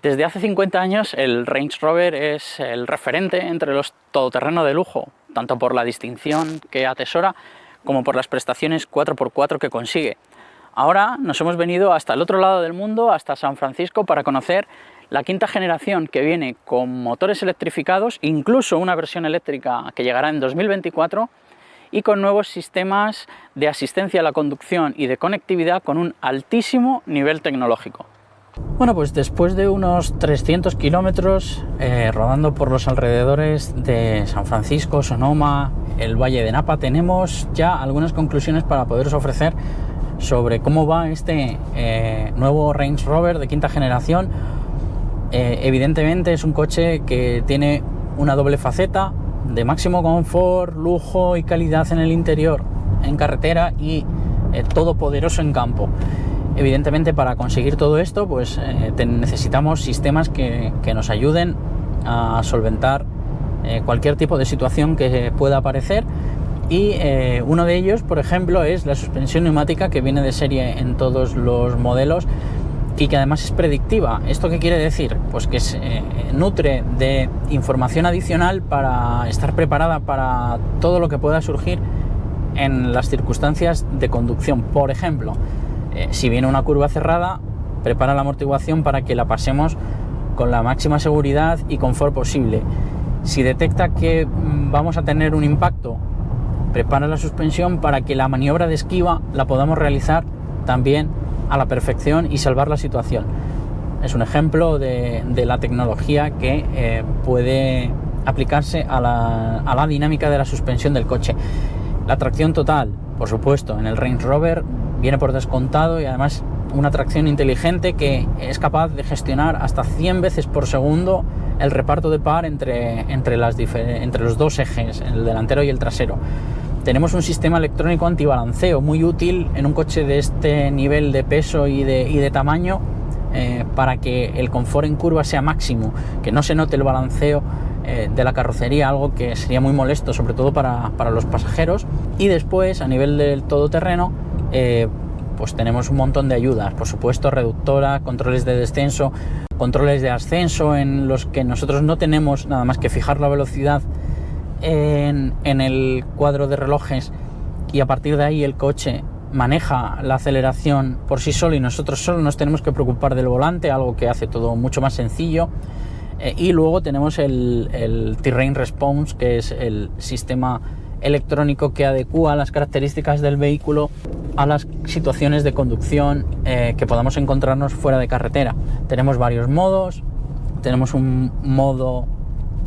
Desde hace 50 años el Range Rover es el referente entre los todoterreno de lujo, tanto por la distinción que atesora como por las prestaciones 4x4 que consigue. Ahora nos hemos venido hasta el otro lado del mundo, hasta San Francisco, para conocer la quinta generación que viene con motores electrificados, incluso una versión eléctrica que llegará en 2024, y con nuevos sistemas de asistencia a la conducción y de conectividad con un altísimo nivel tecnológico. Bueno, pues después de unos 300 kilómetros rodando por los alrededores de San Francisco, Sonoma, el Valle de Napa, tenemos ya algunas conclusiones para poderos ofrecer sobre cómo va este nuevo Range Rover de quinta generación. Evidentemente es un coche que tiene una doble faceta de máximo confort, lujo y calidad en el interior, en carretera, y todopoderoso en campo. Evidentemente, para conseguir todo esto, pues necesitamos sistemas que nos ayuden a solventar cualquier tipo de situación que pueda aparecer, y uno de ellos, por ejemplo, es la suspensión neumática, que viene de serie en todos los modelos y que además es predictiva. ¿Esto qué quiere decir? Pues que se nutre de información adicional para estar preparada para todo lo que pueda surgir en las circunstancias de conducción. Por ejemplo, si viene una curva cerrada, prepara la amortiguación para que la pasemos con la máxima seguridad y confort posible. Si detecta que vamos a tener un impacto, prepara la suspensión para que la maniobra de esquiva la podamos realizar también a la perfección y salvar la situación. Es un ejemplo de la tecnología que puede aplicarse a la dinámica de la suspensión del coche. La tracción total, por supuesto, en el Range Rover viene por descontado, y además una tracción inteligente que es capaz de gestionar hasta 100 veces por segundo el reparto de par entre los dos ejes, el delantero y el trasero. Tenemos un sistema electrónico antibalanceo muy útil en un coche de este nivel de peso y de tamaño, para que el confort en curva sea máximo, que no se note el balanceo de la carrocería, algo que sería muy molesto, sobre todo para los pasajeros. Y después, a nivel del todoterreno, pues tenemos un montón de ayudas, por supuesto, reductora, controles de descenso, controles de ascenso, en los que nosotros no tenemos nada más que fijar la velocidad en el cuadro de relojes, y a partir de ahí el coche maneja la aceleración por sí solo, y nosotros solo nos tenemos que preocupar del volante, algo que hace todo mucho más sencillo. Y luego tenemos el Terrain Response, que es el sistema electrónico que adecúa las características del vehículo a las situaciones de conducción que podamos encontrarnos fuera de carretera. Tenemos varios modos. Tenemos un modo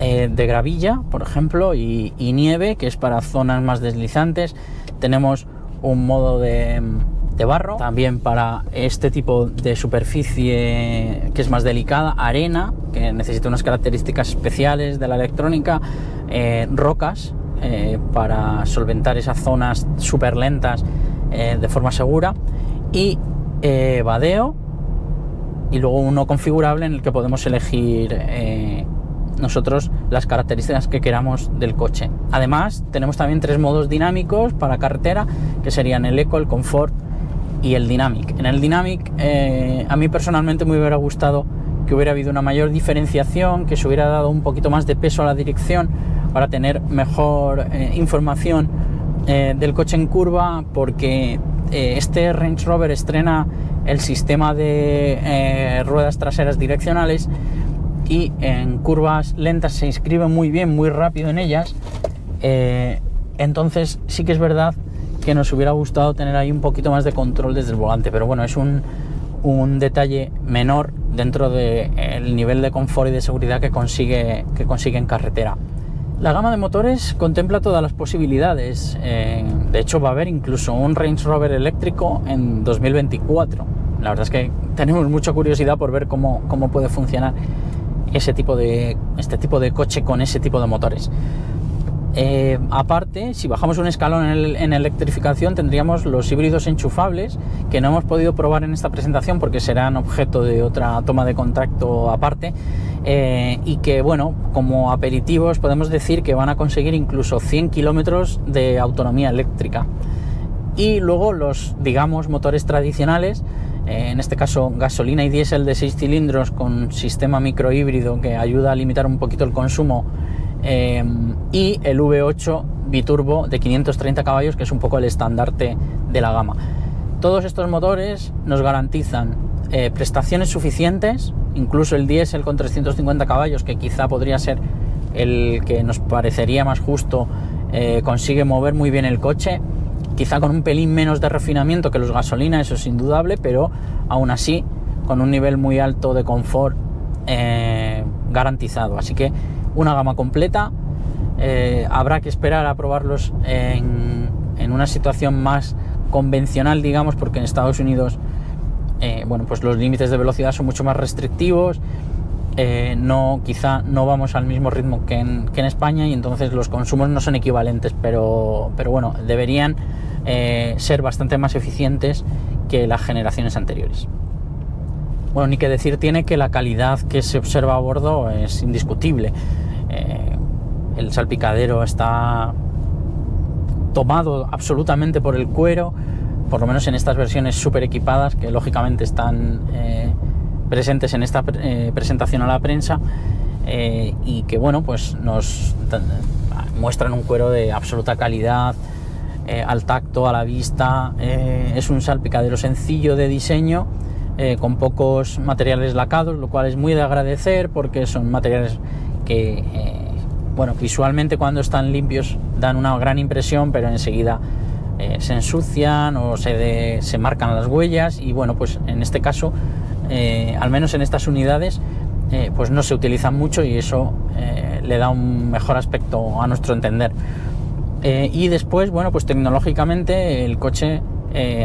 de gravilla, por ejemplo, y nieve, que es para zonas más deslizantes. Tenemos un modo de barro, también para este tipo de superficie que es más delicada, arena, que necesita unas características especiales de la electrónica, rocas, para solventar esas zonas súper lentas de forma segura, y vadeo, y luego uno configurable en el que podemos elegir nosotros las características que queramos del coche. Además, tenemos también 3 modos dinámicos para carretera, que serían el Eco, el Comfort y el Dynamic. En el Dynamic, a mí personalmente me hubiera gustado que hubiera habido una mayor diferenciación, que se hubiera dado un poquito más de peso a la dirección para tener mejor información del coche en curva, porque este Range Rover estrena el sistema de ruedas traseras direccionales, y en curvas lentas se inscribe muy bien, muy rápido en ellas. Entonces sí que es verdad que nos hubiera gustado tener ahí un poquito más de control desde el volante, pero bueno, es un detalle menor dentro del nivel de confort y de seguridad que consigue en carretera. La gama de motores contempla todas las posibilidades. De hecho, va a haber incluso un Range Rover eléctrico en 2024. La verdad es que tenemos mucha curiosidad por ver cómo puede funcionar este tipo de coche con ese tipo de motores. Aparte, si bajamos un escalón en electrificación, tendríamos los híbridos enchufables, que no hemos podido probar en esta presentación porque serán objeto de otra toma de contacto aparte, y que, bueno, como aperitivos podemos decir que van a conseguir incluso 100 kilómetros de autonomía eléctrica. Y luego los, digamos, motores tradicionales, en este caso gasolina y diésel de 6 cilindros con sistema microhíbrido que ayuda a limitar un poquito el consumo, y el V8 biturbo de 530 caballos, que es un poco el estandarte de la gama. Todos estos motores nos garantizan prestaciones suficientes, incluso el diésel con 350 caballos, que quizá podría ser el que nos parecería más justo, consigue mover muy bien el coche, quizá con un pelín menos de refinamiento que los gasolina, eso es indudable, pero aún así con un nivel muy alto de confort garantizado. Así que una gama completa. Habrá que esperar a probarlos en una situación más convencional, digamos, porque en Estados Unidos pues los límites de velocidad son mucho más restrictivos, quizá no vamos al mismo ritmo que en España, y entonces los consumos no son equivalentes, pero bueno, deberían ser bastante más eficientes que las generaciones anteriores. Bueno, ni que decir tiene que la calidad que se observa a bordo es indiscutible. El salpicadero está tomado absolutamente por el cuero, por lo menos en estas versiones súper equipadas que lógicamente están presentes en esta presentación a la prensa, y que bueno, pues nos muestran un cuero de absoluta calidad, al tacto, a la vista. Es un salpicadero sencillo de diseño, con pocos materiales lacados, lo cual es muy de agradecer porque son materiales que visualmente cuando están limpios dan una gran impresión, pero enseguida se ensucian o se marcan las huellas, y bueno, pues en este caso, al menos en estas unidades, pues no se utilizan mucho, y eso le da un mejor aspecto a nuestro entender. Y después, bueno, pues tecnológicamente el coche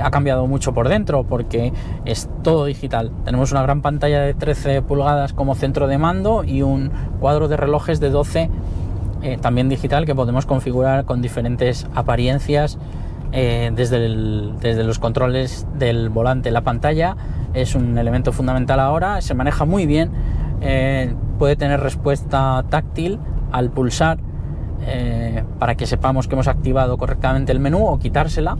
ha cambiado mucho por dentro, porque es todo digital. Tenemos una gran pantalla de 13 pulgadas como centro de mando y un cuadro de relojes de 12 también digital, que podemos configurar con diferentes apariencias, desde los controles del volante. La pantalla es un elemento fundamental ahora, se maneja muy bien, puede tener respuesta táctil al pulsar, para que sepamos que hemos activado correctamente el menú, o quitársela,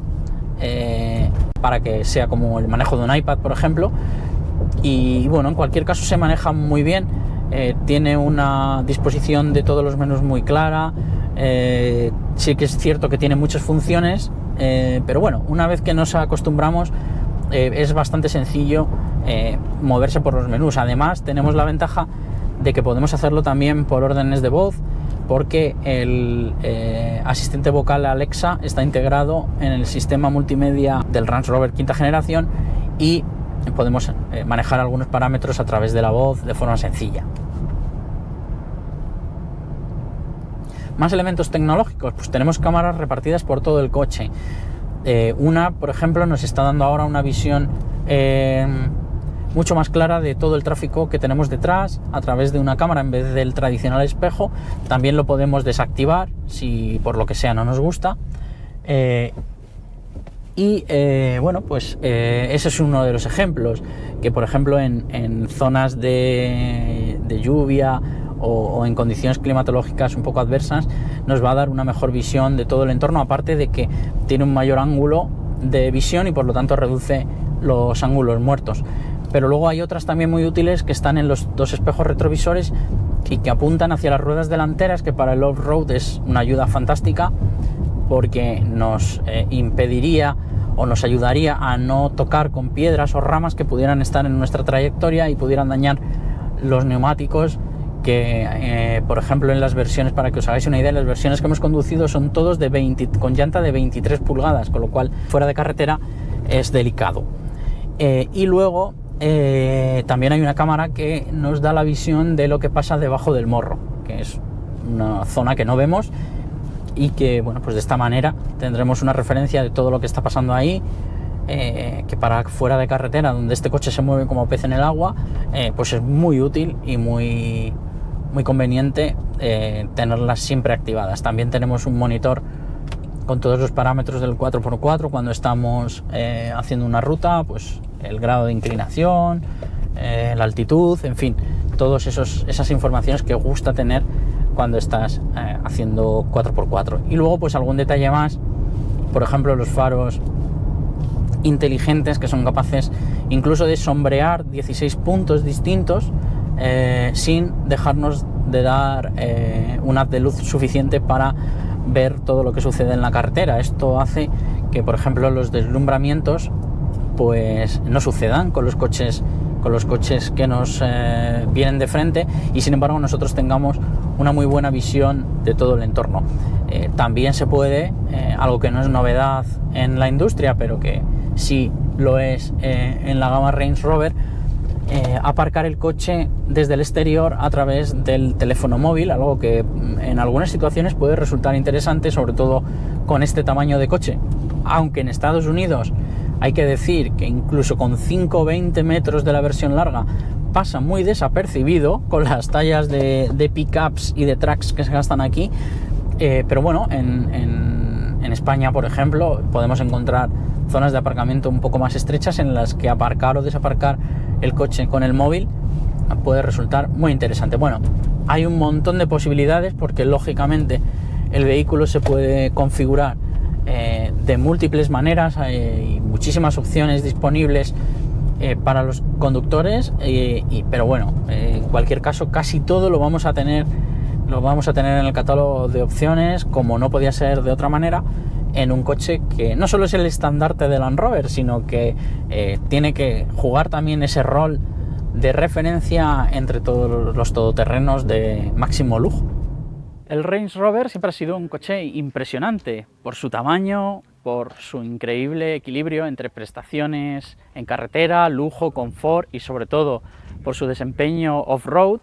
para que sea como el manejo de un iPad, por ejemplo. Y bueno, en cualquier caso se maneja muy bien. Tiene una disposición de todos los menús muy clara. Sí que es cierto que tiene muchas funciones, pero bueno, una vez que nos acostumbramos, es bastante sencillo moverse por los menús. Además, tenemos la ventaja de que podemos hacerlo también por órdenes de voz, porque el asistente vocal Alexa está integrado en el sistema multimedia del Range Rover quinta generación, y podemos manejar algunos parámetros a través de la voz de forma sencilla. Más elementos tecnológicos, pues tenemos cámaras repartidas por todo el coche. Una, por ejemplo, nos está dando ahora una visión mucho más clara de todo el tráfico que tenemos detrás a través de una cámara en vez del tradicional espejo. También lo podemos desactivar si por lo que sea no nos gusta. Ese es uno de los ejemplos, que por ejemplo en zonas de lluvia o en condiciones climatológicas un poco adversas nos va a dar una mejor visión de todo el entorno, aparte de que tiene un mayor ángulo de visión y por lo tanto reduce los ángulos muertos. Pero luego hay otras también muy útiles que están en los dos espejos retrovisores y que apuntan hacia las ruedas delanteras, que para el off-road es una ayuda fantástica, porque nos impediría o nos ayudaría a no tocar con piedras o ramas que pudieran estar en nuestra trayectoria y pudieran dañar los neumáticos, que por ejemplo en las versiones, para que os hagáis una idea, las versiones que hemos conducido son todos con llanta de 23 pulgadas, con lo cual fuera de carretera es delicado. Y luego también hay una cámara que nos da la visión de lo que pasa debajo del morro, que es una zona que no vemos, y que bueno, pues de esta manera tendremos una referencia de todo lo que está pasando ahí, que para fuera de carretera, donde este coche se mueve como pez en el agua, pues es muy útil y muy conveniente tenerlas siempre activadas. También tenemos un monitor con todos los parámetros del 4x4 cuando estamos haciendo una ruta, pues el grado de inclinación, la altitud, en fin, todas esas informaciones que gusta tener cuando estás haciendo 4x4. Y luego pues algún detalle más, por ejemplo los faros inteligentes, que son capaces incluso de sombrear 16 puntos distintos sin dejarnos de dar un haz de luz suficiente para ver todo lo que sucede en la carretera. Esto hace que, por ejemplo, los deslumbramientos pues no sucedan con los coches que nos vienen de frente, y sin embargo nosotros tengamos una muy buena visión de todo el entorno. También se puede, algo que no es novedad en la industria, pero que sí lo es en la gama Range Rover, aparcar el coche desde el exterior a través del teléfono móvil, algo que en algunas situaciones puede resultar interesante, sobre todo con este tamaño de coche. Aunque en Estados Unidos hay que decir que incluso con 5-20 metros de la versión larga pasa muy desapercibido con las tallas de pickups y de trucks que se gastan aquí, pero bueno, en España, por ejemplo, podemos encontrar zonas de aparcamiento un poco más estrechas en las que aparcar o desaparcar el coche con el móvil puede resultar muy interesante. Bueno, hay un montón de posibilidades porque lógicamente el vehículo se puede configurar de múltiples maneras, hay muchísimas opciones disponibles para los conductores, pero bueno, en cualquier caso casi todo lo vamos a tener en el catálogo de opciones, como no podía ser de otra manera, en un coche que no solo es el estandarte de Land Rover, sino que tiene que jugar también ese rol de referencia entre todos los todoterrenos de máximo lujo. El Range Rover siempre ha sido un coche impresionante por su tamaño, por su increíble equilibrio entre prestaciones en carretera, lujo, confort y sobre todo por su desempeño off-road,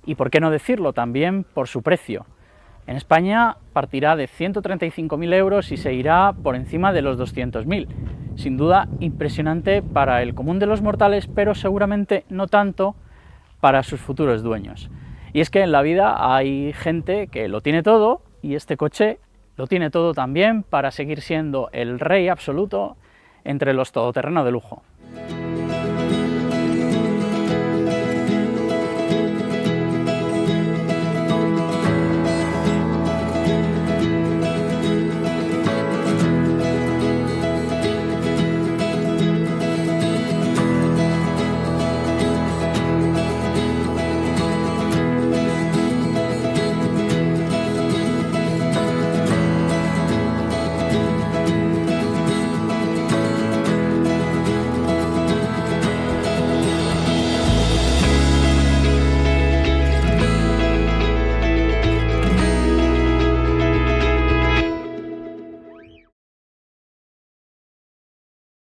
y por qué no decirlo también por su precio. En España partirá de 135.000 euros y se irá por encima de los 200.000. Sin duda impresionante para el común de los mortales, pero seguramente no tanto para sus futuros dueños. Y es que en la vida hay gente que lo tiene todo, y este coche lo tiene todo también para seguir siendo el rey absoluto entre los todoterrenos de lujo.